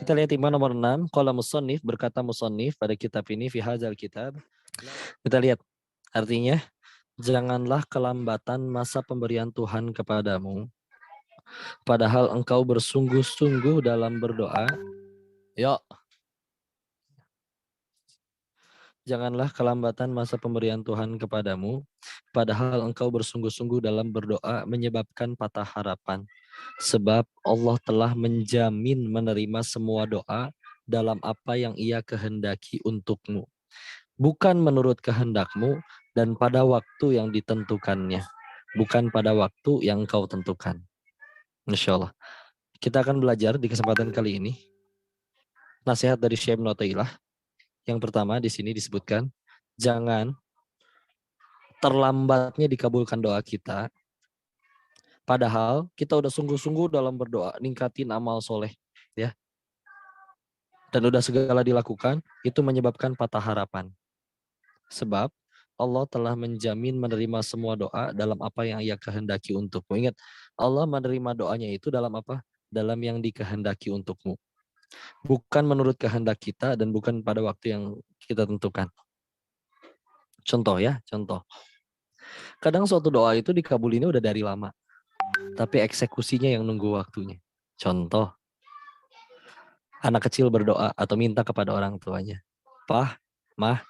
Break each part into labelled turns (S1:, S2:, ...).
S1: Kita lihat iman nomor 6. Qala musannif, berkata musannif pada kitab ini, fi hadzal kitab. Kita lihat artinya, janganlah kelambatan masa pemberian Tuhan kepadamu, padahal engkau bersungguh-sungguh dalam berdoa. Yuk, janganlah kelambatan masa pemberian Tuhan kepadamu, padahal engkau bersungguh-sungguh dalam berdoa menyebabkan patah harapan. Sebab Allah telah menjamin menerima semua doa dalam apa yang Ia kehendaki untukmu. Bukan menurut kehendakmu dan pada waktu yang ditentukannya. Bukan pada waktu yang kau tentukan. Insya Allah. Kita akan belajar di kesempatan kali ini nasihat dari Syekh Ibnu Athaillah. Yang pertama di sini disebutkan, jangan terlambatnya dikabulkan doa kita. Padahal kita udah sungguh-sungguh dalam berdoa, ningkatin amal soleh. Ya. Dan udah segala dilakukan, itu menyebabkan patah harapan. Sebab Allah telah menjamin menerima semua doa dalam apa yang Ia kehendaki untukmu. Ingat, Allah menerima doanya itu dalam apa? Dalam yang dikehendaki untukmu. Bukan menurut kehendak kita dan bukan pada waktu yang kita tentukan. Contoh ya, contoh. Kadang suatu doa itu dikabulinnya udah dari lama. Tapi eksekusinya yang nunggu waktunya. Contoh, anak kecil berdoa atau minta kepada orang tuanya. Pah, mah,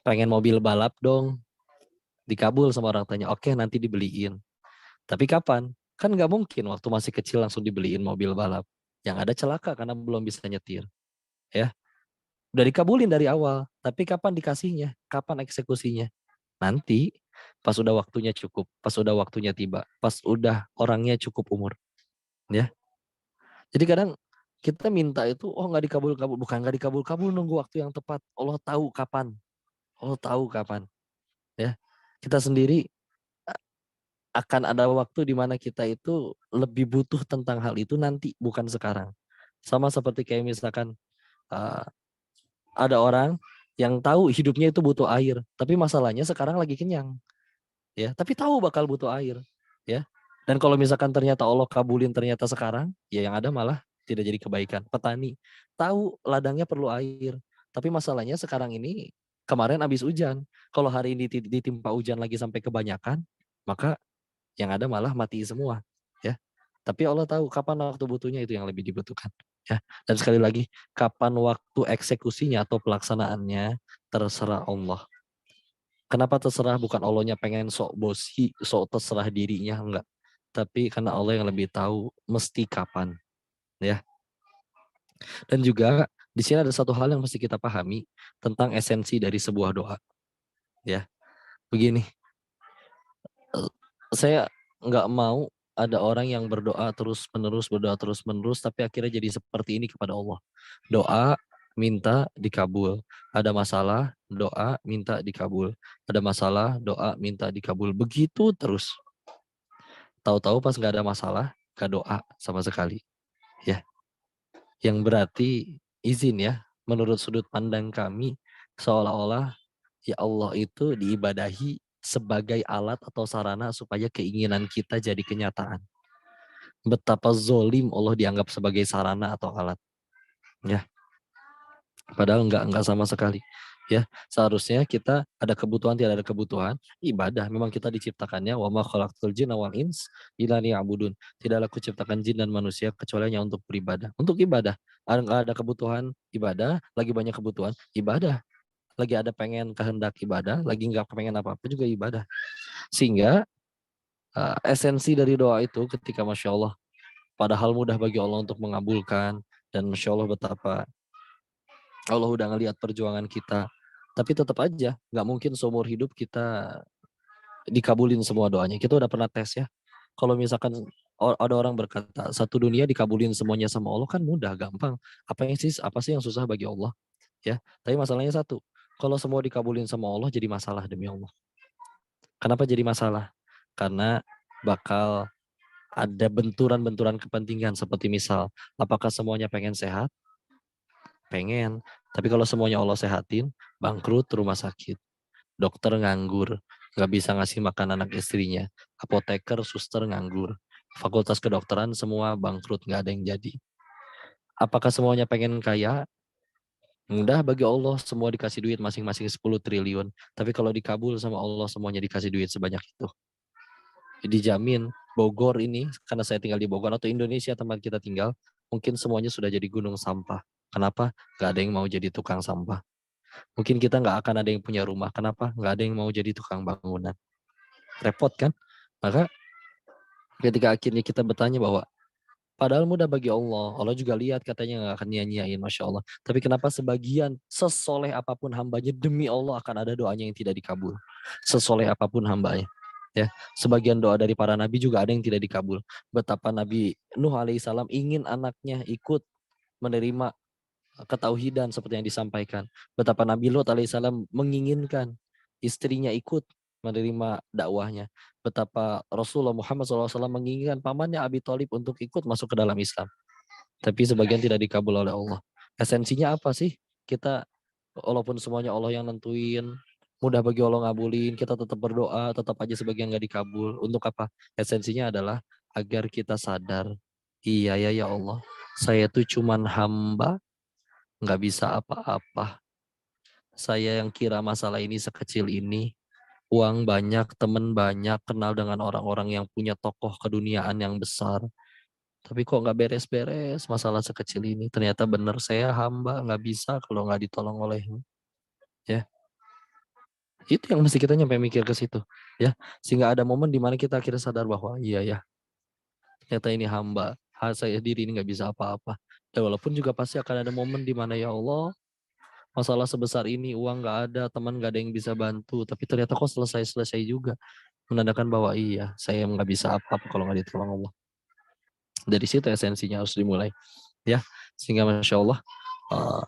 S1: pengen mobil balap dong. Dikabul sama orang tuanya. Oke, nanti dibeliin. Tapi kapan? Kan nggak mungkin waktu masih kecil langsung dibeliin mobil balap. Yang ada celaka karena belum bisa nyetir. Ya, udah dikabulin dari awal. Tapi kapan dikasihnya? Kapan eksekusinya? Nanti pas udah waktunya cukup, pas udah waktunya tiba, pas udah orangnya cukup umur. Ya. Jadi kadang kita minta itu, oh nggak dikabul-kabul, bukan nggak dikabul-kabul, nunggu waktu yang tepat. Allah tahu kapan. Allah tahu kapan. Ya. Kita sendiri akan ada waktu di mana kita itu lebih butuh tentang hal itu nanti, bukan sekarang. Sama seperti kayak misalkan uh, ada orang yang tahu hidupnya itu butuh air, tapi masalahnya sekarang lagi kenyang, ya. Tapi tahu bakal butuh air, ya. Dan kalau misalkan ternyata Allah kabulin ternyata sekarang, ya yang ada malah tidak jadi kebaikan. Petani tahu ladangnya perlu air, tapi masalahnya sekarang ini kemarin habis hujan. Kalau hari ini ditimpa hujan lagi sampai kebanyakan, maka yang ada malah mati semua, ya. Tapi Allah tahu kapan waktu butuhnya itu yang lebih dibutuhkan, ya. Dan sekali lagi, kapan waktu eksekusinya atau pelaksanaannya terserah Allah. Kenapa terserah? Bukan Allahnya pengen sok bosi, sok terserah dirinya, enggak. Tapi karena Allah yang lebih tahu mesti kapan, ya. Dan juga di sini ada satu hal yang mesti kita pahami tentang esensi dari sebuah doa, ya. Begini, saya nggak mau ada orang yang berdoa terus menerus tapi akhirnya jadi seperti ini kepada Allah. Doa minta dikabul, ada masalah doa minta dikabul, ada masalah doa minta dikabul, begitu terus. Tahu-tahu pas nggak ada masalah nggak doa sama sekali, ya. Yang berarti izin ya, menurut sudut pandang kami seolah-olah ya Allah itu diibadahi sebagai alat atau sarana supaya keinginan kita jadi kenyataan. Betapa zolim Allah dianggap sebagai sarana atau alat. Ya, padahal enggak sama sekali. Ya, seharusnya kita ada kebutuhan, tidak ada kebutuhan, ibadah. Memang kita diciptakannya wa ma khalaqtul jinna wal ins illa liya'budun. Tidaklah kuciptakan jin dan manusia kecuali hanya untuk beribadah. Untuk ibadah. Ada kebutuhan ibadah, lagi banyak kebutuhan ibadah. Lagi ada pengen kehendak ibadah, lagi enggak pengen apa-apa juga ibadah. Sehingga esensi dari doa itu ketika Masya Allah, padahal mudah bagi Allah untuk mengabulkan, dan Masya Allah betapa Allah udah ngelihat perjuangan kita, tapi tetap aja nggak mungkin seumur hidup kita dikabulin semua doanya. Kita udah pernah tes ya, kalau misalkan ada orang berkata satu dunia dikabulin semuanya sama Allah kan mudah, gampang. Apa sih yang susah bagi Allah, ya. Tapi masalahnya satu, kalau semua dikabulin sama Allah jadi masalah demi Allah. Kenapa jadi masalah? Karena bakal ada benturan-benturan kepentingan, seperti misal, apakah semuanya pengen sehat? Pengen. Tapi kalau semuanya Allah sehatin, bangkrut rumah sakit. Dokter nganggur, nggak bisa ngasih makan anak istrinya. Apoteker, suster nganggur. Fakultas kedokteran semua bangkrut, nggak ada yang jadi. Apakah semuanya pengen kaya? Mudah bagi Allah semua dikasih duit masing-masing 10 triliun. Tapi kalau dikabul sama Allah semuanya dikasih duit sebanyak itu. Dijamin Bogor ini, karena saya tinggal di Bogor atau Indonesia tempat kita tinggal, mungkin semuanya sudah jadi gunung sampah. Kenapa? Gak ada yang mau jadi tukang sampah. Mungkin kita nggak akan ada yang punya rumah. Kenapa? Nggak ada yang mau jadi tukang bangunan. Repot kan? Maka ketika akhirnya kita bertanya bahwa padahal mudah bagi Allah. Allah juga lihat katanya nggak akan nyanyiain, Masya Allah. Tapi kenapa sebagian sesoleh apapun hambanya, demi Allah akan ada doanya yang tidak dikabul. Sesoleh apapun hambanya. Ya, sebagian doa dari para nabi juga ada yang tidak dikabul. Betapa Nabi Nuh alaihissalam ingin anaknya ikut menerima ketauhidan seperti yang disampaikan. Betapa Nabi Lot alaihissalam menginginkan istrinya ikut menerima dakwahnya. Betapa Rasulullah Muhammad SAW menginginkan pamannya Abi Thalib untuk ikut masuk ke dalam Islam. Tapi sebagian tidak dikabul oleh Allah. Esensinya apa sih? Kita, walaupun semuanya Allah yang nentuin, mudah bagi Allah ngabulin, kita tetap berdoa, tetap aja sebagian gak dikabul. Untuk apa? Esensinya adalah agar kita sadar, iya ya Allah, saya tuh cuman hamba, nggak bisa apa-apa. Saya yang kira masalah ini sekecil ini, uang banyak, teman banyak, kenal dengan orang-orang yang punya tokoh keduniaan yang besar. Tapi kok nggak beres-beres masalah sekecil ini. Ternyata benar saya hamba, nggak bisa kalau nggak ditolong olehmu. Ya, itu yang mesti kita nyampe mikir ke situ. Ya, sehingga ada momen di mana kita akhirnya sadar bahwa iya ya, ternyata ini hamba. Saya diri ini nggak bisa apa-apa. Dan walaupun juga pasti akan ada momen di mana ya Allah, masalah sebesar ini, uang nggak ada, teman nggak ada yang bisa bantu, tapi ternyata kok selesai-selesai juga. Menandakan bahwa iya, saya nggak bisa apa-apa kalau nggak ditolong Allah. Dari situ esensinya harus dimulai. Ya, sehingga Masya Allah, uh,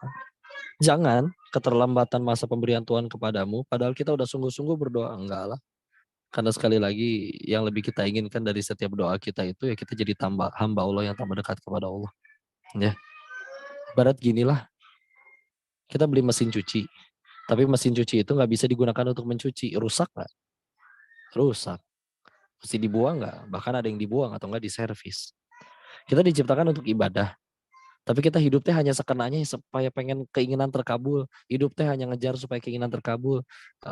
S1: jangan keterlambatan masa pemberian Tuhan kepadamu, padahal kita udah sungguh-sungguh berdoa. Enggak lah. Karena sekali lagi, yang lebih kita inginkan dari setiap doa kita itu, ya kita jadi tambah hamba Allah yang tambah dekat kepada Allah. Ya, ibarat ginilah, kita beli mesin cuci. Tapi mesin cuci itu nggak bisa digunakan untuk mencuci. Rusak nggak? Rusak. Mesti dibuang nggak? Bahkan ada yang dibuang atau nggak diservis. Kita diciptakan untuk ibadah. Tapi kita hidup teh hanya sekenanya supaya pengen keinginan terkabul. Hidup teh hanya ngejar supaya keinginan terkabul.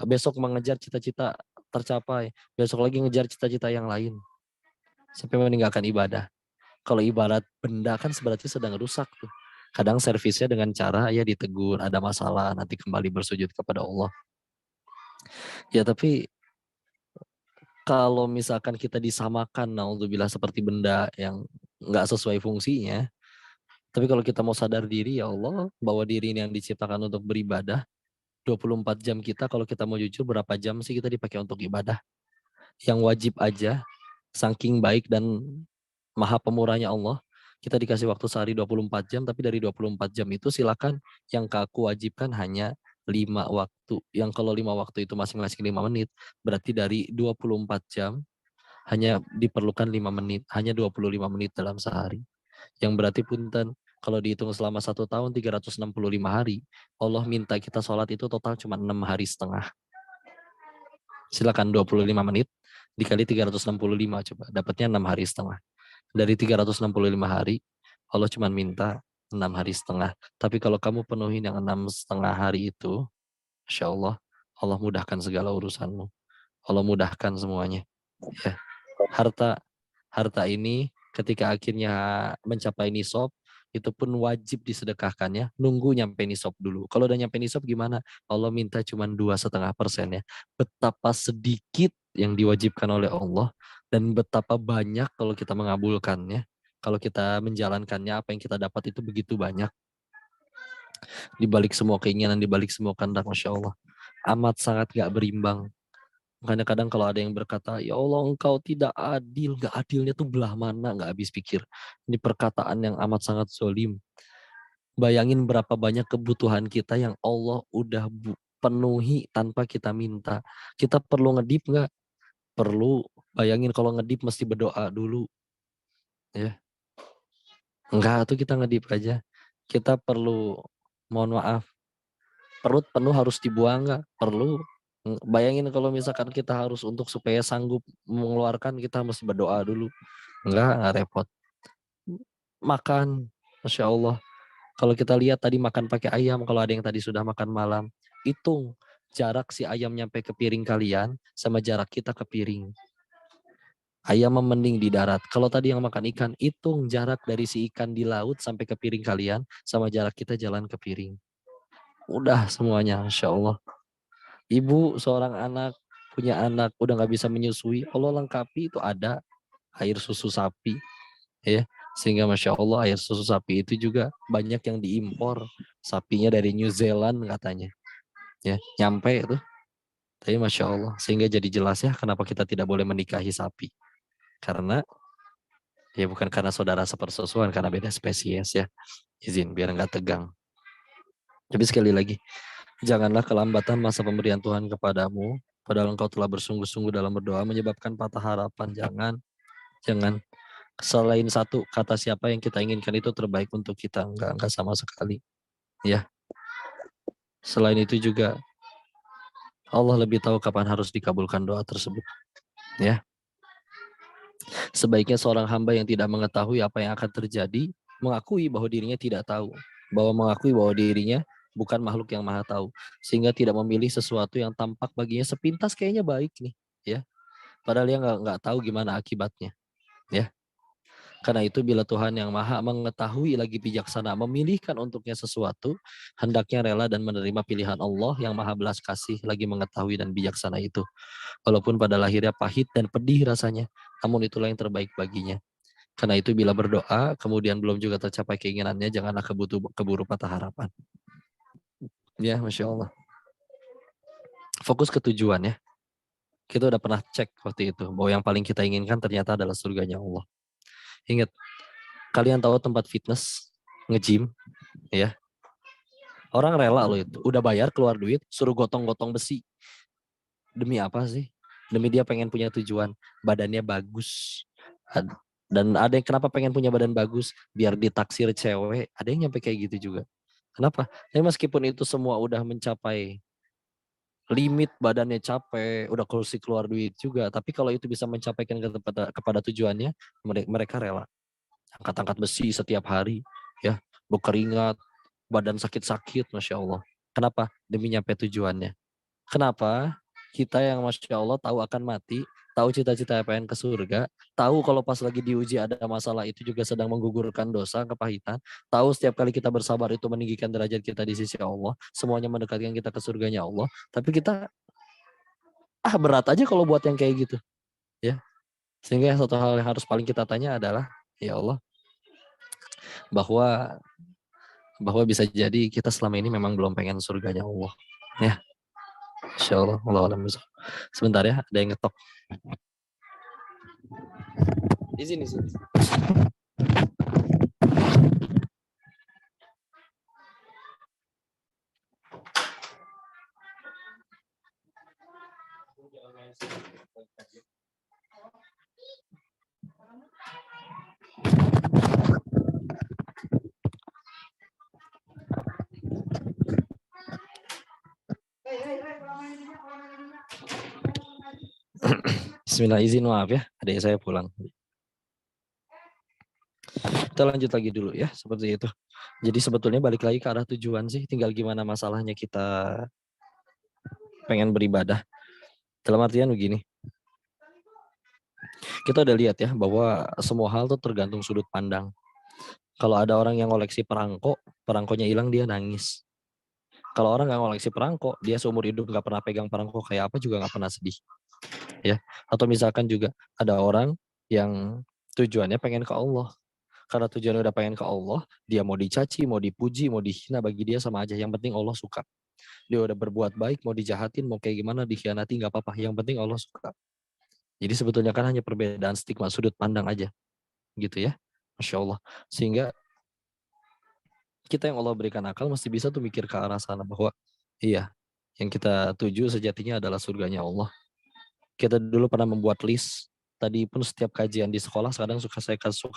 S1: Besok mengejar cita-cita tercapai. Besok lagi ngejar cita-cita yang lain. Sampai meninggalkan ibadah. Kalau ibarat benda kan sebenarnya sedang rusak tuh. Kadang servisnya dengan cara ya ditegur, ada masalah, nanti kembali bersujud kepada Allah. Ya tapi kalau misalkan kita disamakan, naudzubillah, seperti benda yang nggak sesuai fungsinya, tapi kalau kita mau sadar diri, ya Allah, bahwa diri ini yang diciptakan untuk beribadah, 24 jam kita, kalau kita mau jujur, berapa jam sih kita dipakai untuk ibadah? Yang wajib aja, saking baik dan maha pemurahnya Allah, kita dikasih waktu sehari 24 jam, tapi dari 24 jam itu silakan yang aku wajibkan hanya 5 waktu. Yang kalau 5 waktu itu masing-masing 5 menit, berarti dari 24 jam, hanya diperlukan 5 menit, hanya 25 menit dalam sehari. Yang berarti punten, kalau dihitung selama 1 tahun 365 hari, Allah minta kita sholat itu total cuma 6 hari setengah. Silakan 25 menit dikali 365, coba dapatnya 6 hari setengah. Dari 365 hari, Allah cuma minta 6 hari setengah. Tapi kalau kamu penuhin yang 6,5 hari itu, Insya Allah, Allah mudahkan segala urusanmu. Allah mudahkan semuanya. Ya. Harta ini ketika akhirnya mencapai nisab, itu pun wajib disedekahkannya, nunggu nyampe nisab dulu. Kalau udah nyampe nisab gimana? Allah minta cuma 2,5% ya. Betapa sedikit yang diwajibkan oleh Allah, dan betapa banyak kalau kita mengabulkannya. Kalau kita menjalankannya, apa yang kita dapat itu begitu banyak. Di balik semua keinginan, di balik semua kehendak, Masya Allah. Amat sangat gak berimbang. Makanya kadang kalau ada yang berkata, ya Allah engkau tidak adil, gak adilnya tuh belah mana, gak habis pikir. Ini perkataan yang amat sangat zolim. Bayangin berapa banyak kebutuhan kita yang Allah udah penuhi tanpa kita minta. Kita perlu ngedip gak? Perlu. Bayangin kalau ngedip mesti berdoa dulu. Ya, enggak tuh kita ngedip aja. Kita perlu, mohon maaf, perut penuh harus dibuang gak? Perlu. Bayangin kalau misalkan kita harus untuk supaya sanggup mengeluarkan, kita mesti berdoa dulu. Enggak repot. Makan, Masya Allah. Kalau kita lihat tadi makan pakai ayam, kalau ada yang tadi sudah makan malam, hitung jarak si ayam nyampe ke piring kalian sama jarak kita ke piring. Ayam mending di darat. Kalau tadi yang makan ikan, hitung jarak dari si ikan di laut sampai ke piring kalian sama jarak kita jalan ke piring. Udah semuanya, Insya Allah. Ibu seorang anak, punya anak, udah nggak bisa menyusui, Allah lengkapi itu ada air susu sapi. Ya, sehingga Masya Allah air susu sapi itu juga banyak yang diimpor. Sapinya dari New Zealand katanya. Ya, nyampe itu. Tapi Masya Allah, sehingga jadi jelas ya kenapa kita tidak boleh menikahi sapi. Karena ya bukan karena saudara sepersusuan, karena beda spesies ya. Izin biar nggak tegang. Tapi sekali lagi, janganlah kelambatan masa pemberian Tuhan kepadamu, padahal engkau telah bersungguh-sungguh dalam berdoa menyebabkan patah harapan. Jangan. Selain satu, kata siapa yang kita inginkan itu terbaik untuk kita. Enggak sama sekali. Ya. Selain itu juga, Allah lebih tahu kapan harus dikabulkan doa tersebut. Ya. Sebaiknya seorang hamba yang tidak mengetahui apa yang akan terjadi, mengakui bahwa dirinya tidak tahu. Mengakui bahwa dirinya bukan makhluk yang maha tahu. Sehingga tidak memilih sesuatu yang tampak baginya sepintas kayaknya baik nih. Ya. Padahal dia nggak tahu gimana akibatnya. Ya. Karena itu bila Tuhan yang maha mengetahui lagi bijaksana memilihkan untuknya sesuatu, hendaknya rela dan menerima pilihan Allah yang maha belas kasih lagi mengetahui dan bijaksana itu. Walaupun pada lahirnya pahit dan pedih rasanya, namun itulah yang terbaik baginya. Karena itu bila berdoa, kemudian belum juga tercapai keinginannya, janganlah keburu patah harapan. Ya, Masya Allah. Fokus ke tujuan ya. Kita udah pernah cek waktu itu, bahwa yang paling kita inginkan ternyata adalah surganya Allah. Ingat, kalian tahu tempat fitness, nge-gym, ya. Orang rela loh itu, udah bayar keluar duit, suruh gotong-gotong besi. Demi apa sih? Demi dia pengen punya tujuan, badannya bagus. Dan ada yang kenapa pengen punya badan bagus? Biar ditaksir cewek, ada yang nyampe kayak gitu juga. Kenapa? Tapi meskipun itu semua udah mencapai limit, badannya capek, udah kursi keluar duit juga. Tapi kalau itu bisa mencapaikan kepada tujuannya, mereka rela. Angkat-angkat besi setiap hari, ya, berkeringat, badan sakit-sakit, Masya Allah. Kenapa? Demi nyampe tujuannya. Kenapa? Kita yang Masya Allah tahu akan mati, tahu cita-cita pengen ke surga, tahu kalau pas lagi diuji ada masalah itu juga sedang menggugurkan dosa, kepahitan, tahu setiap kali kita bersabar itu meninggikan derajat kita di sisi Allah, semuanya mendekatkan kita ke surganya Allah, tapi kita berat aja kalau buat yang kayak gitu, ya. Sehingga satu hal yang harus paling kita tanya adalah, ya Allah, bahwa bisa jadi kita selama ini memang belum pengen surganya Allah, ya. Insya Allah, Allah. Sebentar ya, ada yang ngetok. Izin. Bismillah, izin maaf ya, adik saya pulang. Kita lanjut lagi dulu ya, seperti itu. Jadi sebetulnya balik lagi ke arah tujuan sih, tinggal gimana masalahnya kita pengen beribadah. Dalam artian begini, kita udah lihat ya bahwa semua hal tuh tergantung sudut pandang. Kalau ada orang yang koleksi perangko, perangkonya hilang dia nangis. Kalau orang nggak koleksi perangko, dia seumur hidup nggak pernah pegang perangko kayak apa juga nggak pernah sedih. Ya, atau misalkan juga ada orang yang tujuannya pengen ke Allah. Karena tujuannya udah pengen ke Allah, dia mau dicaci, mau dipuji, mau dihina, bagi dia sama aja. Yang penting Allah suka. Dia udah berbuat baik, mau dijahatin, mau kayak gimana, dikhianati, nggak apa-apa. Yang penting Allah suka. Jadi sebetulnya kan hanya perbedaan stigma sudut pandang aja. Gitu ya. Masya Allah. Sehingga kita yang Allah berikan akal mesti bisa tuh mikir ke arah sana bahwa iya, yang kita tuju sejatinya adalah surganya Allah. Kita dulu pernah membuat list Tadi pun setiap kajian di sekolah kadang suka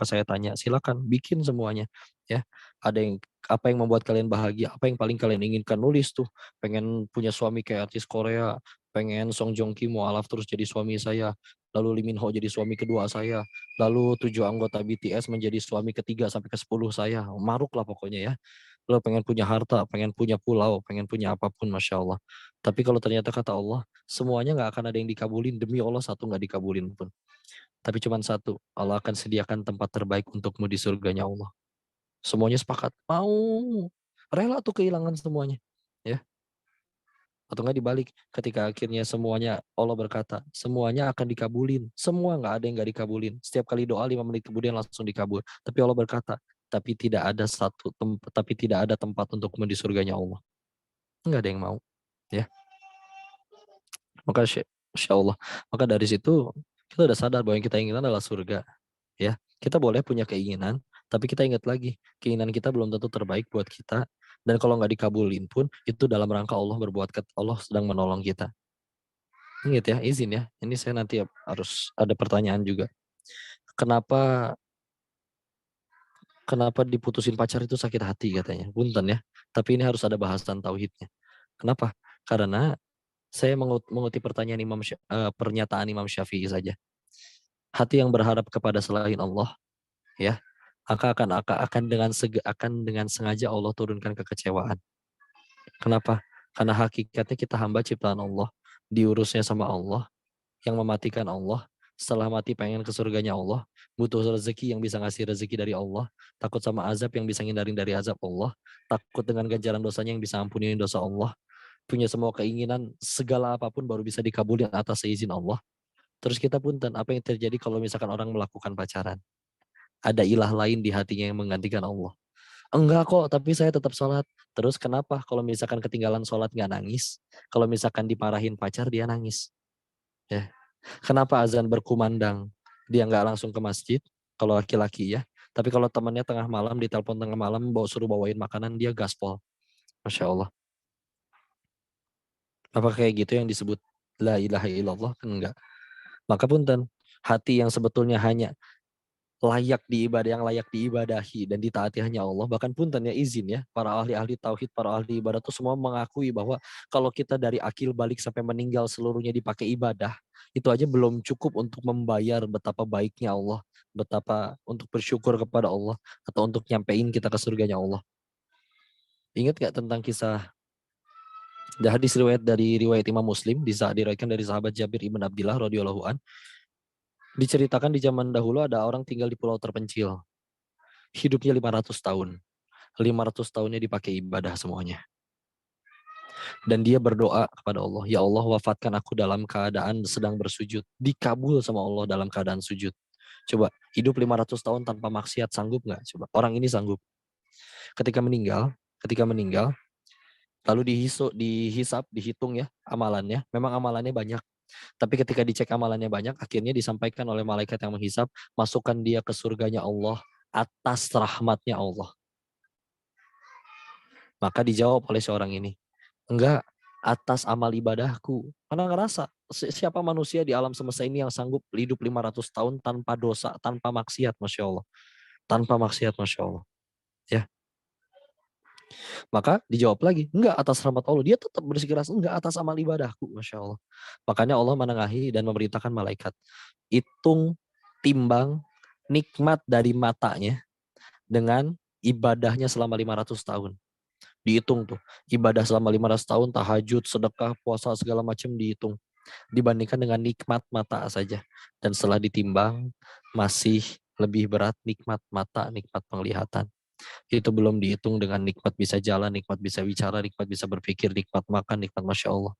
S1: saya tanya, silakan bikin semuanya ya. Ada yang apa yang membuat kalian bahagia, apa yang paling kalian inginkan, nulis tuh. Pengen punya suami kayak artis Korea, pengen Song Joong Ki mualaf terus jadi suami saya, lalu Lee Min Ho jadi suami kedua saya, lalu 7 anggota BTS menjadi suami ketiga sampai ke 10 saya. Maruk lah pokoknya ya. Lo pengen punya harta, pengen punya pulau, pengen punya apapun, Masya Allah. Tapi kalau ternyata kata Allah, semuanya nggak akan ada yang dikabulin. Demi Allah, satu nggak dikabulin pun. Tapi cuma satu, Allah akan sediakan tempat terbaik untukmu di surganya Allah. Semuanya sepakat, mau, rela tuh kehilangan semuanya. Ya, atau nggak dibalik, ketika akhirnya semuanya Allah berkata, semuanya akan dikabulin. Semua nggak ada yang nggak dikabulin. Setiap kali doa 5 menit kemudian langsung dikabul. Tapi Allah berkata, tapi tidak ada tempat untukmu di surganya Allah. Nggak ada yang mau. Ya, maka Insya Allah. Maka dari situ kita udah sadar bahwa yang kita inginkan adalah surga. Ya, kita boleh punya keinginan, tapi kita ingat lagi, keinginan kita belum tentu terbaik buat kita. Dan kalau nggak dikabulin pun, itu dalam rangka Allah sedang menolong kita. Ingat ya, izin ya. Ini saya nanti harus ada pertanyaan juga. Kenapa kenapa diputusin pacar itu sakit hati katanya. Punten ya. Tapi ini harus ada bahasan tauhidnya. Kenapa? Karena saya mengutip pernyataan Imam Syafi'i saja. Hati yang berharap kepada selain Allah, ya, akan dengan sengaja Allah turunkan kekecewaan. Kenapa? Karena hakikatnya kita hamba ciptaan Allah, diurusnya sama Allah, yang mematikan Allah, setelah mati pengen ke surganya Allah, butuh rezeki yang bisa ngasih rezeki dari Allah, takut sama azab yang bisa ngindarin dari azab Allah, takut dengan ganjaran dosanya yang bisa ampunin dosa Allah, punya semua keinginan, segala apapun baru bisa dikabulin atas seizin Allah. Terus kita punten, apa yang terjadi kalau misalkan orang melakukan pacaran? Ada ilah lain di hatinya yang menggantikan Allah. Enggak kok, tapi saya tetap sholat. Terus kenapa kalau misalkan ketinggalan sholat nggak nangis? Kalau misalkan diparahin pacar dia nangis. Ya. Kenapa azan berkumandang dia nggak langsung ke masjid? Kalau laki-laki ya. Tapi kalau temannya tengah malam ditelepon tengah malam suruh bawain makanan dia gaspol. Masya Allah. Apa kayak gitu yang disebut la ilaha illallah? Kan enggak. Maka punten, hati yang sebetulnya hanya yang layak diibadahi dan ditaati hanya Allah. Bahkan punten ya izin ya, para ahli-ahli tauhid, para ahli ibadah itu semua mengakui bahwa kalau kita dari akil balik sampai meninggal seluruhnya dipakai ibadah, itu aja belum cukup untuk membayar betapa baiknya Allah, betapa untuk bersyukur kepada Allah, atau untuk nyampein kita ke surganya Allah. Ingat gak tentang kisah hadis riwayat Imam Muslim diriwayatkan dari sahabat Jabir ibn Abdullah radhiyallahu an, diceritakan di zaman dahulu ada orang tinggal di pulau terpencil. Hidupnya 500 tahun. 500 tahunnya dipakai ibadah semuanya. Dan dia berdoa kepada Allah, ya Allah wafatkan aku dalam keadaan sedang bersujud. Dikabul sama Allah dalam keadaan sujud. Coba, hidup 500 tahun tanpa maksiat sanggup nggak? Coba, orang ini sanggup. Ketika meninggal, lalu dihitung ya amalannya. Memang amalannya banyak. Tapi ketika dicek amalannya banyak, akhirnya disampaikan oleh malaikat yang menghisap, masukkan dia ke surganya Allah atas rahmatnya Allah. Maka dijawab oleh seorang ini, enggak, atas amal ibadahku. Karena ngerasa, siapa manusia di alam semesta ini yang sanggup hidup 500 tahun tanpa dosa, tanpa maksiat, Masya Allah. Tanpa maksiat, Masya Allah. Ya. Maka dijawab lagi, enggak atas rahmat Allah. Dia tetap bersikeras, enggak atas amal ibadahku, Masya Allah. Makanya Allah menengahi dan memerintahkan malaikat, hitung, timbang, nikmat dari matanya dengan ibadahnya selama 500 tahun. Dihitung tuh, ibadah selama 500 tahun, tahajud, sedekah, puasa, segala macam dihitung. Dibandingkan dengan nikmat mata saja. Dan setelah ditimbang, masih lebih berat nikmat mata, nikmat penglihatan. Itu belum dihitung dengan nikmat bisa jalan, nikmat bisa bicara, nikmat bisa berpikir, nikmat makan, nikmat Masya Allah.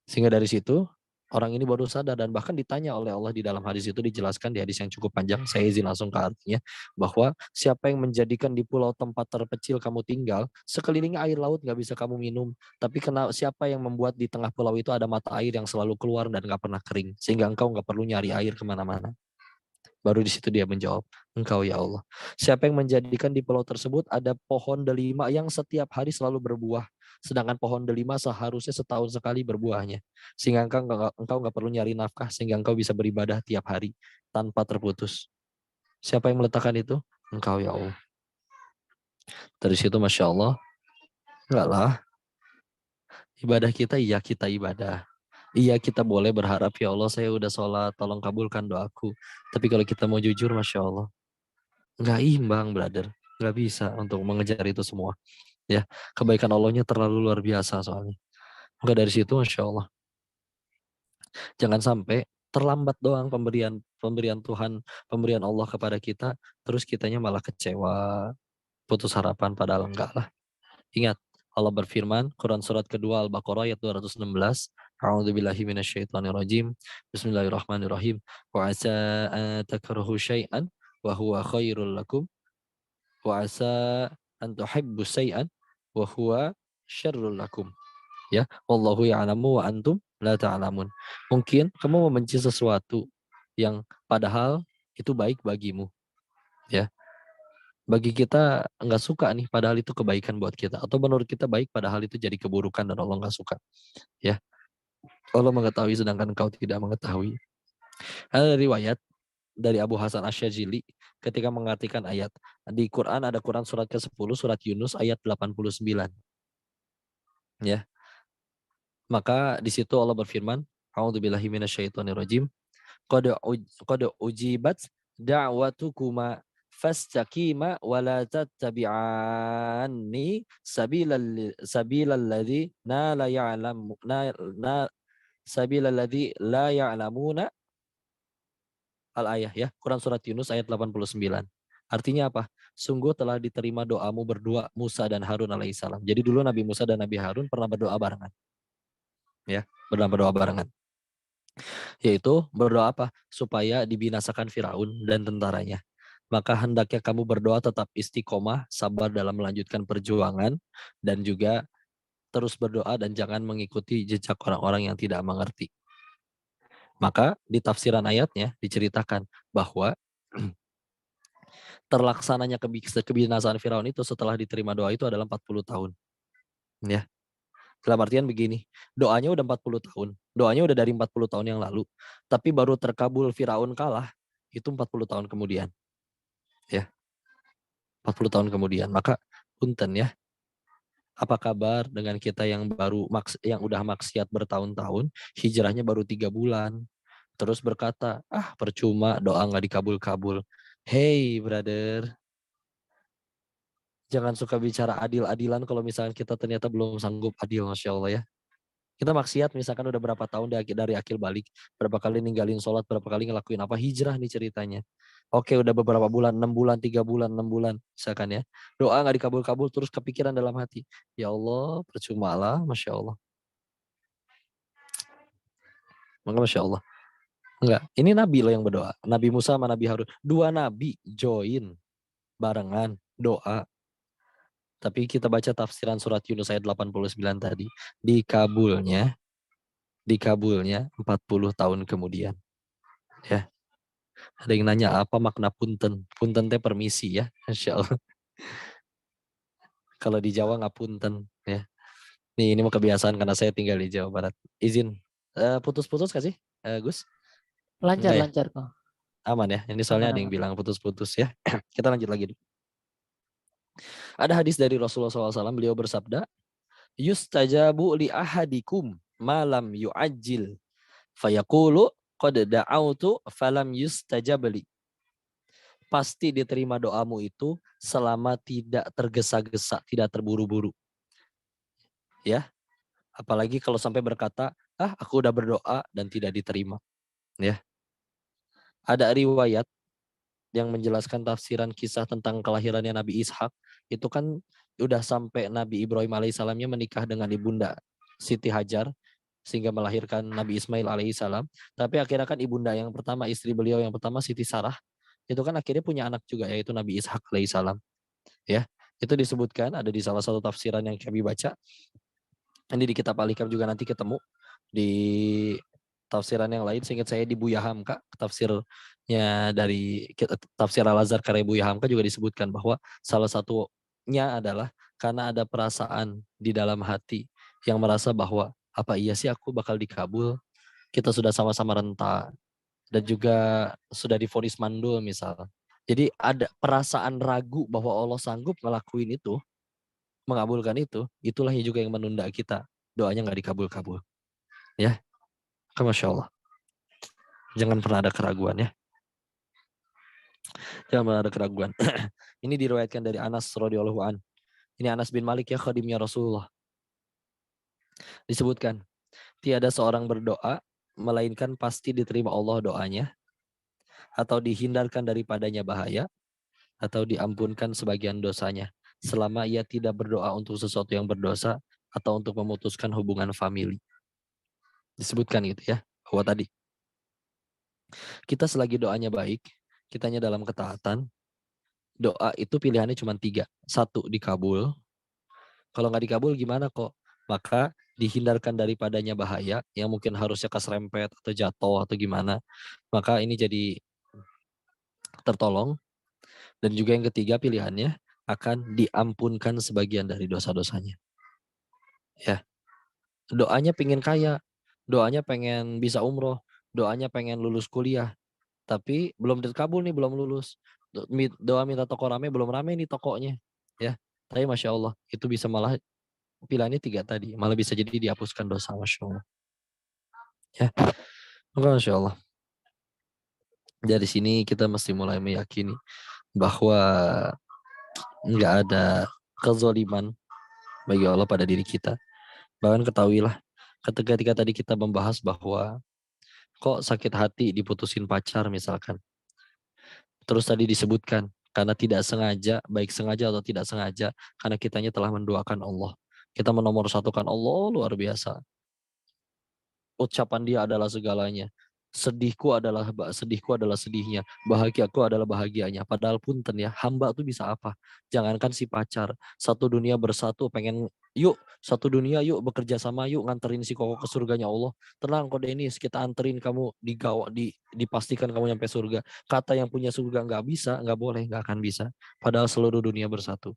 S1: Sehingga dari situ, orang ini baru sadar dan bahkan ditanya oleh Allah di dalam hadis itu, dijelaskan di hadis yang cukup panjang, saya izin langsung ke artinya, bahwa siapa yang menjadikan di pulau tempat terpencil kamu tinggal, sekelilingnya air laut gak bisa kamu minum, tapi siapa yang membuat di tengah pulau itu ada mata air yang selalu keluar dan gak pernah kering, sehingga engkau gak perlu nyari air kemana-mana. Baru di situ dia menjawab, engkau ya Allah. Siapa yang menjadikan di pulau tersebut ada pohon delima yang setiap hari selalu berbuah, Sedangkan pohon delima seharusnya setahun sekali berbuahnya. Sehingga engkau nggak perlu nyari nafkah, sehingga engkau bisa beribadah tiap hari tanpa terputus. Siapa yang meletakkan itu? Engkau ya Allah. Dari situ Masya Allah, enggak lah. Ibadah kita, iya kita ibadah. Iya kita boleh berharap, ya Allah saya udah sholat, tolong kabulkan doaku. Tapi kalau kita mau jujur, Masya Allah, nggak imbang, brother. Nggak bisa untuk mengejar itu semua. Ya, kebaikan Allahnya terlalu luar biasa soalnya. Enggak, dari situ, Masya Allah. Jangan sampai terlambat doang pemberian Tuhan, pemberian Allah kepada kita, terus kitanya malah kecewa, putus harapan, padahal enggak lah. Ingat, Allah berfirman, Quran surat kedua Al-Baqarah ayat 216, A'udzubillahi minasyaitonirrajim. Bismillahirrahmanirrahim. Wa asa an takrahu syai'an wa huwa khairul lakum wa asa an tuhibbu syai'an wa huwa syarrul lakum. Ya, wallahu ya'lamu wa antum la ta'lamun. Mungkin kamu membenci sesuatu yang padahal itu baik bagimu, ya. Bagi kita nggak suka nih, padahal itu kebaikan buat kita. Atau menurut kita baik, padahal itu jadi keburukan dan Allah nggak suka. Ya, Allah mengetahui sedangkan engkau tidak mengetahui. Ada riwayat dari Abu Hasan Asy'adzili ketika mengartikan ayat. Di Quran ada Quran surat ke-10, surat Yunus ayat 89. Ya, maka di situ Allah berfirman, A'udzubillahi minasyaitonirrajim. Qad ujibat da'watukuma fastaqima wa la tattabi'anni sabilal ladzi la ya'lamu sabilal ladzi la ya'lamuna al-ayah, ya. Quran surat Yunus ayat 89. Artinya apa? Sungguh telah diterima doamu berdua Musa dan Harun alaihissalam. Jadi dulu Nabi Musa dan Nabi Harun pernah berdoa barengan. Ya, berdoa barengan. Yaitu berdoa apa? Supaya dibinasakan Firaun dan tentaranya. Maka hendaknya kamu berdoa tetap istiqomah, sabar dalam melanjutkan perjuangan, dan juga terus berdoa dan jangan mengikuti jejak orang-orang yang tidak mengerti. Maka di tafsiran ayatnya diceritakan bahwa terlaksananya kebinasaan Firaun itu setelah diterima doa itu adalah 40 tahun. Ya. Dalam artian begini, doanya udah 40 tahun. Doanya udah dari 40 tahun yang lalu. Tapi baru terkabul Firaun kalah, itu 40 tahun kemudian. Ya, 40 tahun kemudian. Maka punten ya, apa kabar dengan kita yang yang udah maksiat bertahun-tahun, hijrahnya baru 3 bulan. Terus berkata, percuma doa nggak dikabul-kabul. Hey brother, jangan suka bicara adil-adilan kalau misalkan kita ternyata belum sanggup adil, Masya Allah ya. Kita maksiat misalkan udah berapa tahun dari akil balik, berapa kali ninggalin sholat, berapa kali ngelakuin apa, hijrah nih ceritanya. Oke, udah beberapa bulan, 6 bulan, 3 bulan, 6 bulan, misalkan ya. Doa nggak dikabul-kabul, terus kepikiran dalam hati. Ya Allah, percuma lah, Masya Allah. Maka Masya Allah. Enggak, ini Nabi loh yang berdoa. Nabi Musa sama Nabi Harun. Dua Nabi join, barengan, doa. Tapi kita baca tafsiran surat Yunus ayat 89 tadi. Dikabulnya 40 tahun kemudian. Ya. Ada yang nanya apa makna punten? Punten teh permisi ya, Masya Allah. Kalau di Jawa nggak punten ya. Ini mau kebiasaan karena saya tinggal di Jawa Barat. Izin putus-putus kasih Gus? Enggak ya?
S2: Lancar kok.
S1: Aman ya. Ini soalnya ada yang bilang putus-putus ya. Kita lanjut lagi dulu. Ada hadis dari Rasulullah SAW, beliau bersabda, yustajabu li ahadikum malam yu'ajil fayaqulu qad da'autu falam yustajabli. Pasti diterima doamu itu selama tidak tergesa-gesa, tidak terburu-buru. Ya, apalagi kalau sampai berkata, aku udah berdoa dan tidak diterima. Ya, ada riwayat yang menjelaskan tafsiran kisah tentang kelahirannya Nabi Ishak. Itu kan udah sampai Nabi Ibrahim alaihissalamnya menikah dengan ibunda Siti Hajar sehingga melahirkan Nabi Ismail alaihissalam. Tapi akhirnya kan ibunda yang pertama, istri beliau yang pertama Siti Sarah, itu kan akhirnya punya anak juga yaitu Nabi Ishak alaihissalam. Ya, itu disebutkan ada di salah satu tafsiran yang kami baca. Ini di kitab Al-Hikam juga nanti ketemu di tafsiran yang lain. Seingat saya di Buya Hamka, tafsirnya dari tafsir Al-Azhar karya Buya Hamka juga disebutkan bahwa salah satunya adalah karena ada perasaan di dalam hati yang merasa bahwa apa iya sih aku bakal dikabul? Kita sudah sama-sama renta dan juga sudah divonis mandul misal. Jadi ada perasaan ragu bahwa Allah sanggup ngelakuin itu, mengabulkan itu, itulah juga yang menunda kita. Doanya nggak dikabul-kabul. Ya, kan Masya Allah. Jangan pernah ada keraguan ya. Jangan pernah ada keraguan. Ini diriwayatkan dari Anas radhiyallahu an. Ini Anas bin Malik ya, khadimnya Rasulullah. Disebutkan, tiada seorang berdoa melainkan pasti diterima Allah doanya, atau dihindarkan daripadanya bahaya, atau diampunkan sebagian dosanya, selama ia tidak berdoa untuk sesuatu yang berdosa atau untuk memutuskan hubungan famili. Disebutkan gitu ya, bahwa tadi kita selagi doanya baik, kitanya dalam ketaatan, doa itu pilihannya cuma 3. 1, dikabul. Kalau nggak dikabul gimana kok? Maka dihindarkan daripadanya bahaya yang mungkin harusnya keserempet atau jatuh atau gimana. Maka ini jadi tertolong. Dan juga yang ketiga pilihannya akan diampunkan sebagian dari dosa-dosanya. Ya, doanya pengen kaya, doanya pengen bisa umroh, doanya pengen lulus kuliah, tapi belum terkabul nih, belum lulus. Doa minta toko rame, belum rame nih tokonya. Ya, tapi Masya Allah, itu bisa malah pilihannya 3 tadi, malah bisa jadi dihapuskan dosa, Masya Allah. Ya, maka Masya Allah. Dari sini kita mesti mulai meyakini bahwa nggak ada kezoliman bagi Allah pada diri kita. Bahkan ketahuilah, ketika tadi kita membahas bahwa kok sakit hati diputusin pacar misalkan. Terus tadi disebutkan, karena tidak sengaja, baik sengaja atau tidak sengaja, karena kitanya telah mendoakan Allah. Kita menomorsatukan Allah luar biasa. Ucapan dia adalah segalanya. Sedihku adalah sedihnya, bahagiaku adalah bahagianya. Padahal punten ya, hamba tuh bisa apa? Jangankan si pacar, satu dunia bersatu pengen, yuk satu dunia yuk bekerja sama, yuk nganterin si Koko ke surganya Allah. Tenang kok Denis, kita anterin kamu dipastikan kamu nyampe surga. Kata yang punya surga nggak bisa, nggak boleh, nggak akan bisa. Padahal seluruh dunia bersatu.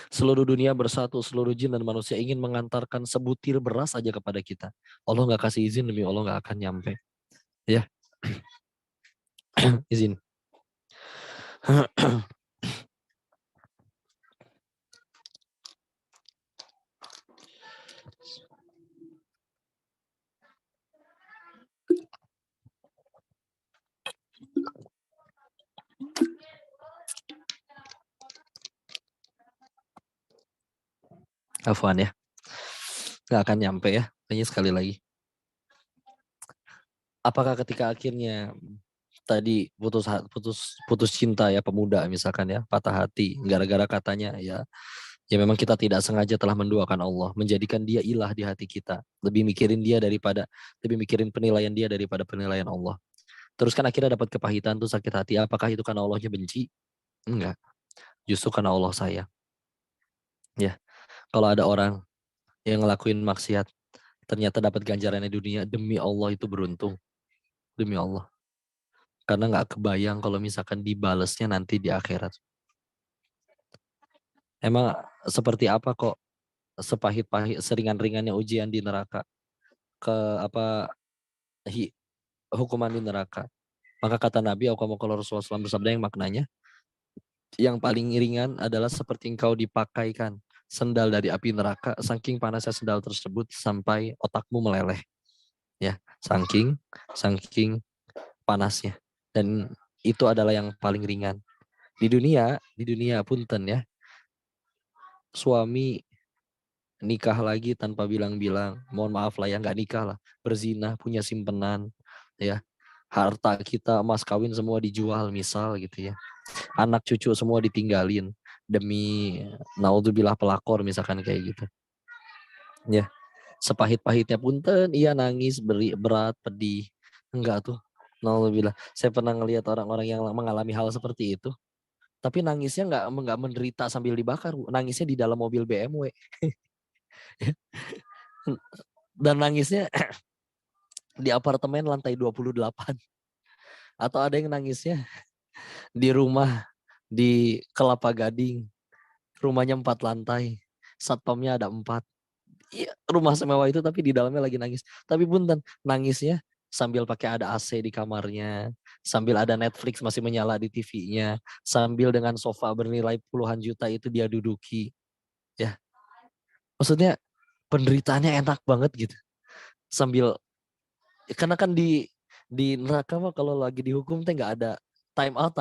S1: Seluruh dunia bersatu, seluruh jin dan manusia ingin mengantarkan sebutir beras aja kepada kita. Allah nggak kasih izin, demi Allah nggak akan nyampe. Ya, izin. Afwan ya, nggak akan nyampe ya. Tanya sekali lagi. Apakah ketika akhirnya tadi putus cinta ya, pemuda misalkan ya, patah hati gara-gara katanya ya, ya memang kita tidak sengaja telah menduakan Allah, menjadikan dia ilah di hati kita, lebih mikirin penilaian dia daripada penilaian Allah. Terus kan akhirnya dapat kepahitan tuh, sakit hati. Apakah itu karena Allahnya benci? Enggak, justru karena Allah sayang. Ya, kalau ada orang yang ngelakuin maksiat ternyata dapat ganjarannya di dunia, demi Allah itu beruntung, demi Allah. Karena nggak kebayang kalau misalkan dibalesnya nanti di akhirat. Emang seperti apa kok sepahit-pahit seringan-ringannya ujian di neraka, ke apa hukuman di neraka. Maka kata Nabi, kalau Rasulullah SAW bersabda yang maknanya, yang paling ringan adalah seperti engkau dipakaikan sendal dari api neraka, saking panasnya sendal tersebut sampai otakmu meleleh. Ya, saking panasnya. Dan itu adalah yang paling ringan. Di dunia punten ya, suami nikah lagi tanpa bilang-bilang, mohon maaf lah ya, nggak nikah lah, berzina, punya simpenan, ya, harta kita, emas kawin semua dijual misal gitu ya, anak cucu semua ditinggalin demi naudzubillah pelakor misalkan kayak gitu, ya, sepahit-pahitnya punten, iya nangis, berat, pedih, enggak tuh, naudzubillah. Saya pernah ngelihat orang-orang yang mengalami hal seperti itu, tapi nangisnya nggak menderita sambil dibakar, nangisnya di dalam mobil BMW. Dan nangisnya di apartemen lantai 28. Atau ada yang nangisnya di rumah di Kelapa Gading Rumahnya 4 lantai. Satpamnya ada 4. Iya, rumah semewah itu tapi di dalamnya lagi nangis. Tapi punten, nangisnya sambil pakai ada AC di kamarnya, sambil ada Netflix masih menyala di TV-nya, sambil dengan sofa bernilai puluhan juta itu dia duduki. Ya, maksudnya penderitaannya enak banget gitu. Sambil karena kan di neraka mah kalau lagi dihukum teh nggak ada time out.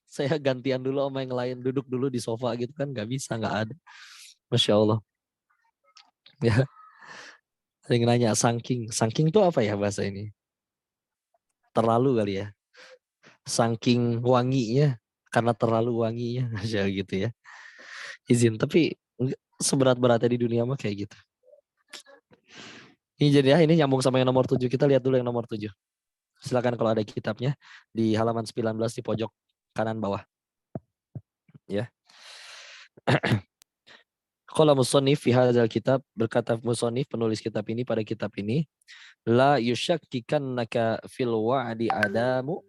S1: Saya gantian dulu sama yang lain, duduk dulu di sofa gitu kan nggak bisa, nggak ada. Masya Allah. Ya, ada yang nanya saking tuh apa ya bahasa ini? Terlalu kali ya. Saking wanginya, karena terlalu wanginya, aja gitu ya. Izin, tapi seberat-beratnya di dunia mah kayak gitu. Ini jadi ya, ini nyambung sama yang nomor 7. Kita lihat dulu yang nomor 7. Silakan kalau ada kitabnya di halaman 19 di pojok kanan bawah. Ya. Qala musannif fi hadzal kitab, berkata musannif penulis kitab ini pada kitab ini, la yushakkikannaka fil wa'di adamu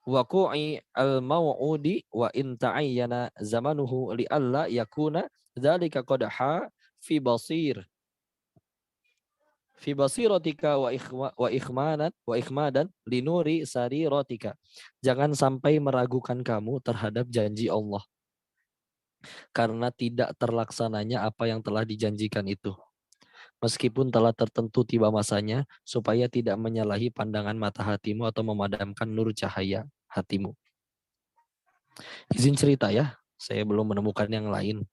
S1: waqu'i al-maw'udi wa in ta'ayyana zamanuhu li alla yakuna dzalika qadha fi basiratika wa ikhmadan linuri sariratika. Jangan sampai meragukan kamu terhadap janji Allah karena tidak terlaksananya apa yang telah dijanjikan itu. Meskipun telah tertentu tiba masanya supaya tidak menyalahi pandangan mata hatimu atau memadamkan nur cahaya hatimu. Izin cerita ya, saya belum menemukan yang lain.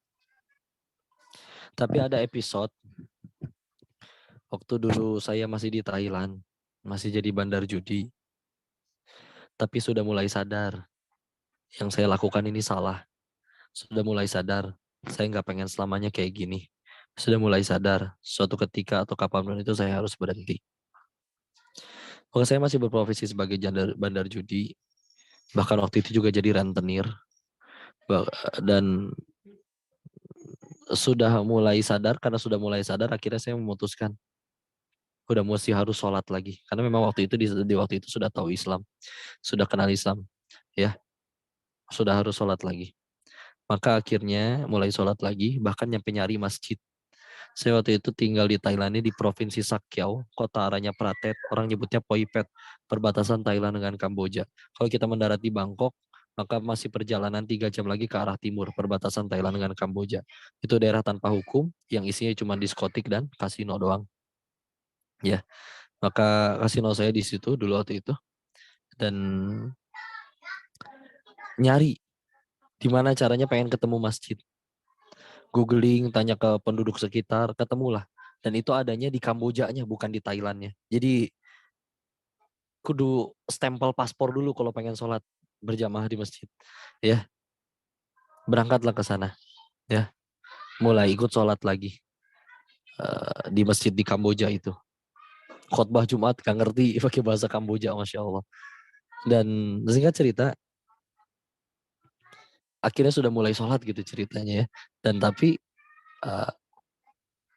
S1: Tapi ada episode waktu dulu saya masih di Thailand, masih jadi bandar judi. Tapi sudah mulai sadar yang saya lakukan ini salah. Sudah mulai sadar saya nggak pengen selamanya kayak gini. Sudah mulai sadar suatu ketika atau kapanpun itu saya harus berhenti. Waktu saya masih berprofesi sebagai bandar judi, bahkan waktu itu juga jadi rentenir, dan sudah mulai sadar, karena sudah mulai sadar akhirnya saya memutuskan udah mesti harus sholat lagi, karena memang waktu itu di waktu itu sudah tahu Islam, sudah kenal Islam, ya sudah harus sholat lagi. Maka akhirnya mulai sholat lagi, bahkan nyampe nyari masjid. Saya waktu itu tinggal di Thailand di Provinsi Sakyau, kota arahnya Pratet, orang nyebutnya Poipet, perbatasan Thailand dengan Kamboja. Kalau kita mendarat di Bangkok, maka masih perjalanan 3 jam lagi ke arah timur, perbatasan Thailand dengan Kamboja. Itu daerah tanpa hukum, yang isinya cuma diskotik dan kasino doang. Ya, maka kasino saya di situ dulu waktu itu, dan nyari gimana caranya pengen ketemu masjid. Googling, tanya ke penduduk sekitar, ketemulah. Dan itu adanya di Kambojanya, bukan di Thailandnya. Jadi kudu stempel paspor dulu kalau pengen sholat berjamaah di masjid. Ya, berangkatlah ke sana. Ya, mulai ikut sholat lagi di masjid di Kamboja itu. Khotbah Jumat gak ngerti pakai bahasa Kamboja, Masya Allah. Dan singkat cerita, akhirnya sudah mulai sholat gitu ceritanya ya. Dan tapi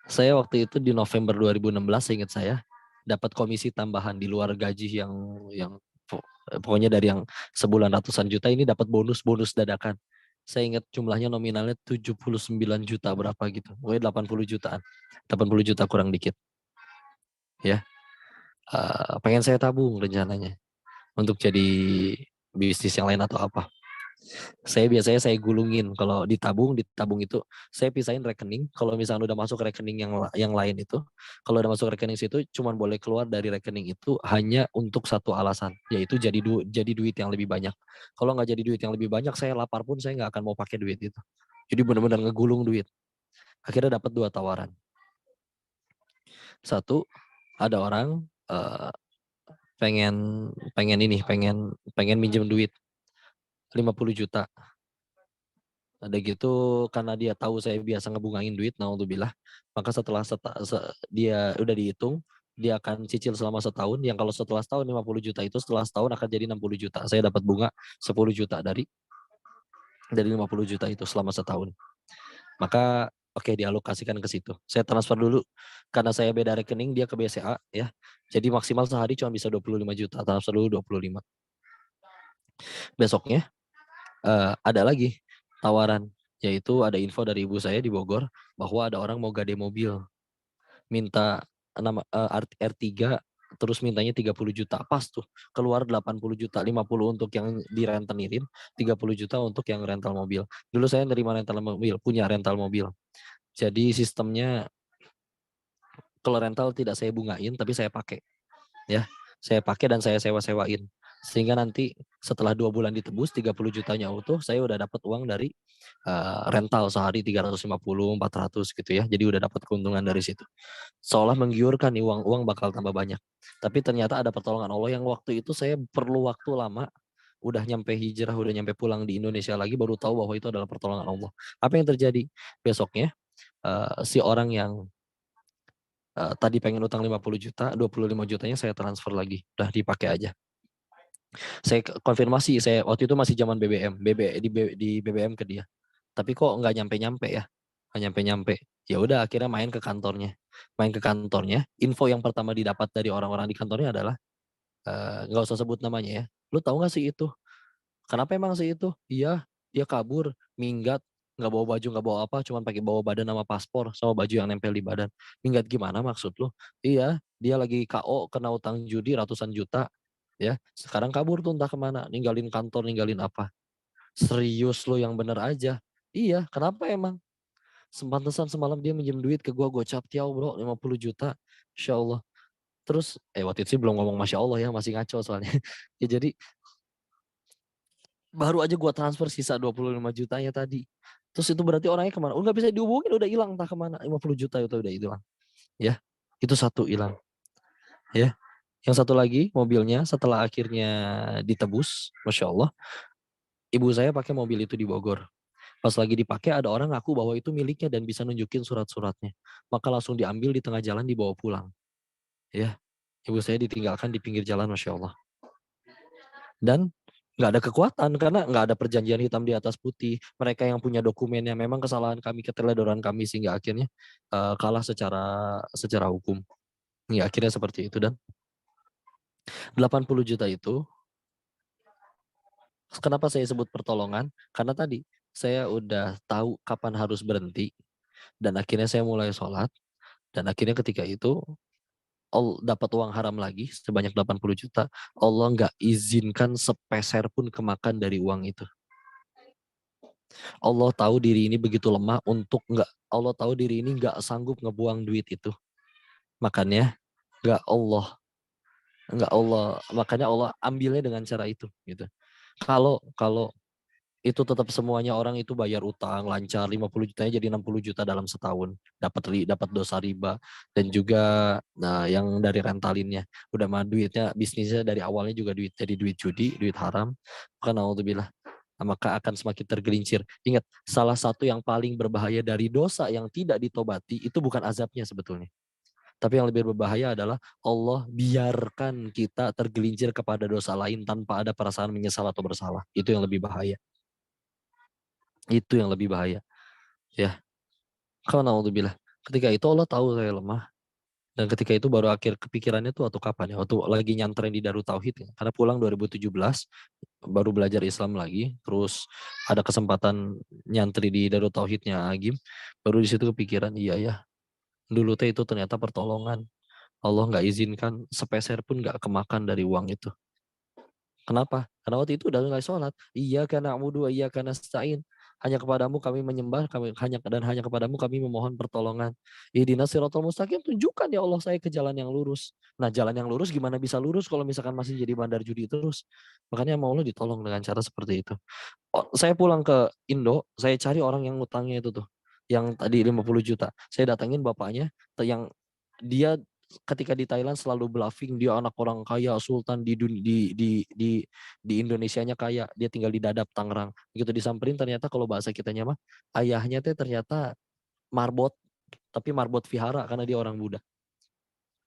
S1: saya waktu itu di November 2016, ingat saya, dapat komisi tambahan di luar gaji yang pokoknya dari yang sebulan ratusan juta ini dapat bonus dadakan. Saya ingat jumlahnya nominalnya 79 juta berapa gitu. Pokoknya 80 jutaan. 80 juta kurang dikit. Ya. Pengen saya tabung rencananya untuk jadi bisnis yang lain atau apa. Saya biasanya saya gulungin, kalau ditabung itu saya pisahin rekening. Kalau misalnya udah masuk rekening yang lain itu, kalau udah masuk rekening situ cuman boleh keluar dari rekening itu hanya untuk satu alasan, yaitu jadi duit yang lebih banyak. Kalau nggak jadi duit yang lebih banyak, saya lapar pun saya nggak akan mau pakai duit itu. Jadi benar-benar ngegulung duit. Akhirnya dapat 2 tawaran. Satu, ada orang pengen minjem duit 50 juta. Ada gitu, karena dia tahu saya biasa ngebungain duit, naudzubillah. Maka setelah dia udah dihitung, dia akan cicil selama setahun. Yang kalau setelah setahun 50 juta itu setelah setahun akan jadi 60 juta. Saya dapat bunga 10 juta dari 50 juta itu selama setahun. Maka oke, dialokasikan ke situ. Saya transfer dulu karena saya beda rekening, dia ke BCA ya. Jadi maksimal sehari cuma bisa 25 juta, transfer dulu 25. Besoknya ada lagi tawaran, yaitu ada info dari ibu saya di Bogor bahwa ada orang mau gade mobil, minta R3, terus mintanya 30 juta. Pas tuh, keluar 80 juta, 50 untuk yang direntenirin, 30 juta untuk yang rental mobil. Dulu saya nerima rental mobil, punya rental mobil. Jadi sistemnya kalau rental tidak saya bungain, tapi saya pakai. Ya, saya pakai dan saya sewa-sewain. Sehingga nanti setelah 2 bulan ditebus 30 jutanya utuh, saya udah dapat uang dari rental sehari 350, 400 gitu ya. Jadi udah dapat keuntungan dari situ. Seolah menggiurkan nih uang bakal tambah banyak. Tapi ternyata ada pertolongan Allah yang waktu itu saya perlu waktu lama, udah nyampe hijrah, udah nyampe pulang di Indonesia lagi baru tahu bahwa itu adalah pertolongan Allah. Apa yang terjadi? Besoknya si orang yang tadi pengen utang 50 juta, 25 jutanya saya transfer lagi. Udah dipakai aja. Saya konfirmasi, saya waktu itu masih zaman BBM, di BBM ke dia. Tapi kok nggak nyampe-nyampe ya? Nggak nyampe-nyampe. Ya udah akhirnya main ke kantornya. Main ke kantornya, info yang pertama didapat dari orang-orang di kantornya adalah nggak usah sebut namanya ya. Lu tahu nggak sih itu? Kenapa emang sih itu? Iya, dia kabur, minggat, nggak bawa baju, nggak bawa apa, cuma pakai bawa badan sama paspor, sama baju yang nempel di badan. Minggat gimana maksud lu? Iya, dia lagi KO, kena utang judi ratusan juta, ya. Sekarang kabur tuh entah kemana, ninggalin kantor, ninggalin apa. Serius lu yang bener aja. Iya, kenapa emang? Sepantesan semalam dia minjem duit ke gua gocap tiau bro, 50 juta. Insya Allah. Terus, waktu itu sih belum ngomong Masya Allah ya, masih ngaco soalnya. Ya jadi baru aja gua transfer sisa 25 jutanya tadi. Terus itu berarti orangnya kemana? Udah bisa dihubungin, udah hilang entah kemana. 50 juta itu udah hilang. Ya, itu satu hilang. Ya, yang satu lagi mobilnya setelah akhirnya ditebus, Masya Allah, ibu saya pakai mobil itu di Bogor. Pas lagi dipakai ada orang ngaku bahwa itu miliknya dan bisa nunjukin surat-suratnya. Maka langsung diambil di tengah jalan dibawa pulang. Ya, ibu saya ditinggalkan di pinggir jalan, Masya Allah. Dan nggak ada kekuatan karena nggak ada perjanjian hitam di atas putih. Mereka yang punya dokumennya memang kesalahan kami, keteledoran kami sehingga akhirnya kalah secara hukum. Ya akhirnya seperti itu. Dan 80 juta itu kenapa saya sebut pertolongan? Karena tadi saya udah tahu kapan harus berhenti dan akhirnya saya mulai sholat dan akhirnya ketika itu Allah dapat uang haram lagi sebanyak 80 juta. Allah nggak izinkan sepeser pun kemakan dari uang itu. Allah tahu diri ini begitu lemah untuk nggak, Allah tahu diri ini nggak sanggup ngebuang duit itu. Makanya nggak Allah, makanya Allah ambilnya dengan cara itu gitu. Kalau kalau itu tetap semuanya orang itu bayar utang lancar 50 jutanya jadi 60 juta dalam setahun, dapat dosa riba dan juga nah yang dari rentalinnya udah mah duitnya bisnisnya dari awalnya juga jadi duit judi, duit haram, karena naudzubillah, maka akan semakin tergelincir. Ingat, salah satu yang paling berbahaya dari dosa yang tidak ditobati itu bukan azabnya sebetulnya. Tapi yang lebih berbahaya adalah Allah biarkan kita tergelincir kepada dosa lain tanpa ada perasaan menyesal atau bersalah. Itu yang lebih bahaya. Itu yang lebih bahaya. Ya, kalau naudzubillah. Ketika itu Allah tahu saya lemah. Dan ketika itu baru akhir kepikirannya tuh waktu kapan ya? Waktu lagi nyantren di Darut Tauhid ya. Karena pulang 2017 baru belajar Islam lagi, terus ada kesempatan nyantri di Darut Tauhidnya Agim, baru di situ kepikiran iya ya, dulu teh itu ternyata pertolongan. Allah nggak izinkan sepeser pun nggak kemakan dari uang itu. Kenapa? Karena waktu itu udah mulai sholat. Iya karena na'budu, iya karena nasta'in. Hanya kepadamu kami menyembah, hanya kepadamu kami memohon pertolongan. Ihdinas siratal mustaqim, tunjukkan ya Allah saya ke jalan yang lurus. Nah jalan yang lurus gimana bisa lurus kalau misalkan masih jadi bandar judi terus. Makanya mau Allah ditolong dengan cara seperti itu. Oh, saya pulang ke Indo, saya cari orang yang ngutangnya itu tuh. Yang tadi 50 juta. Saya datangin bapaknya, yang dia ketika di Thailand selalu bluffing dia anak orang kaya sultan di Indonesianya kaya, dia tinggal di Dadap Tangerang. Begitu disamperin ternyata kalau bahasa kitanya mah ayahnya teh ternyata marbot, tapi marbot vihara karena dia orang Buddha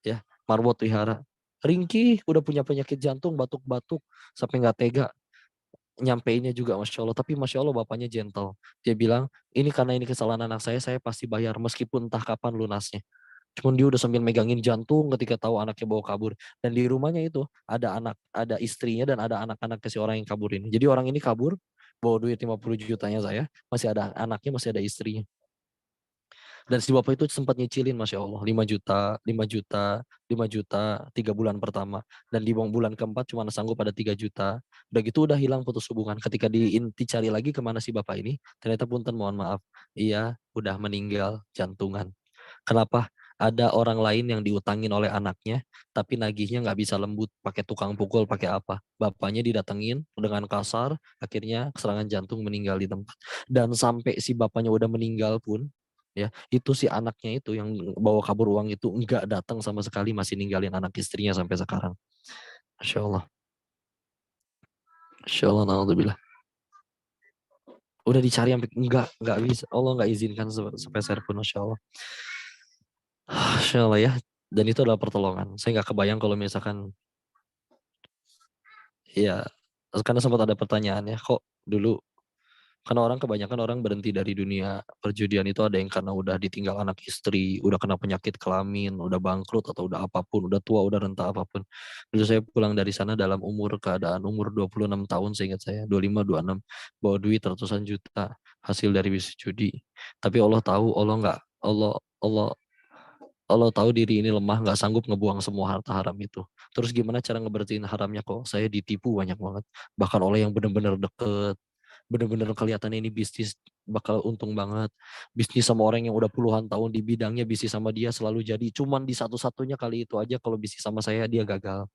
S1: ya, marbot vihara, ringkih, udah punya penyakit jantung, batuk-batuk sampai nggak tega nyampeinnya juga Masya Allah, tapi Masya Allah bapaknya gentle. Dia bilang ini karena ini kesalahan anak saya pasti bayar meskipun entah kapan lunasnya. Cuman dia udah sambil megangin jantung ketika tahu anaknya bawa kabur. Dan di rumahnya itu ada istrinya dan ada anak-anak si orang yang kabur ini. Jadi orang ini kabur, bawa duit 50 jutanya saya, masih ada anaknya, masih ada istrinya. Dan si bapak itu sempat nyicilin, Masya Allah, 5 juta, 5 juta, 5 juta, 3 bulan pertama. Dan di bulan keempat cuma sanggup ada 3 juta. Udah gitu udah hilang, putus hubungan. Ketika dicari lagi kemana si bapak ini, ternyata punten mohon maaf, iya udah meninggal jantungan. Kenapa? Ada orang lain yang diutangin oleh anaknya, tapi nagihnya nggak bisa lembut, pakai tukang pukul, pakai apa. Bapaknya didatengin dengan kasar, akhirnya serangan jantung, meninggal di tempat. Dan sampai si bapaknya udah meninggal pun, ya itu si anaknya itu yang bawa kabur uang itu nggak datang sama sekali, masih ninggalin anak istrinya sampai sekarang. Masya Allah. Masya Allah, na'udzubillah. Udah dicari sampai nggak bisa. Allah nggak izinkan sepeser pun, Masya Allah. Masya Allah ya. Dan itu adalah pertolongan. Saya nggak kebayang kalau misalkan, ya, karena sempat ada pertanyaan ya, kok dulu, karena orang kebanyakan orang berhenti dari dunia perjudian itu ada yang karena udah ditinggal anak istri, udah kena penyakit kelamin, udah bangkrut atau udah apapun, udah tua, udah renta apapun. Dulu saya pulang dari sana dalam keadaan umur 26 tahun seingat saya, 25, 26, bawa duit ratusan juta hasil dari bisnis judi. Tapi Allah tahu, Allah Allah Allah tahu diri ini lemah, nggak sanggup ngebuang semua harta haram itu. Terus gimana cara ngebersihin haramnya, kok saya ditipu banyak banget. Bahkan oleh yang benar-benar deket, benar-benar kelihatan ini bisnis bakal untung banget. Bisnis sama orang yang udah puluhan tahun di bidangnya, bisnis sama dia selalu jadi. Cuman di satu-satunya kali itu aja kalau bisnis sama saya dia gagal.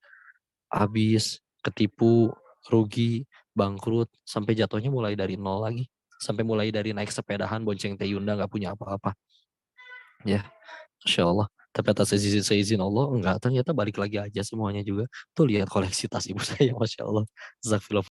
S1: Habis, ketipu, rugi, bangkrut, sampai jatuhnya mulai dari nol lagi. Sampai mulai dari naik sepedahan, bonceng Teh Yunda, nggak punya apa-apa. Ya, Masya Allah. Tapi atas seizin Allah, enggak. Ternyata balik lagi aja semuanya juga. Tuh lihat koleksi tas ibu saya, Masya Allah. Zakfillah.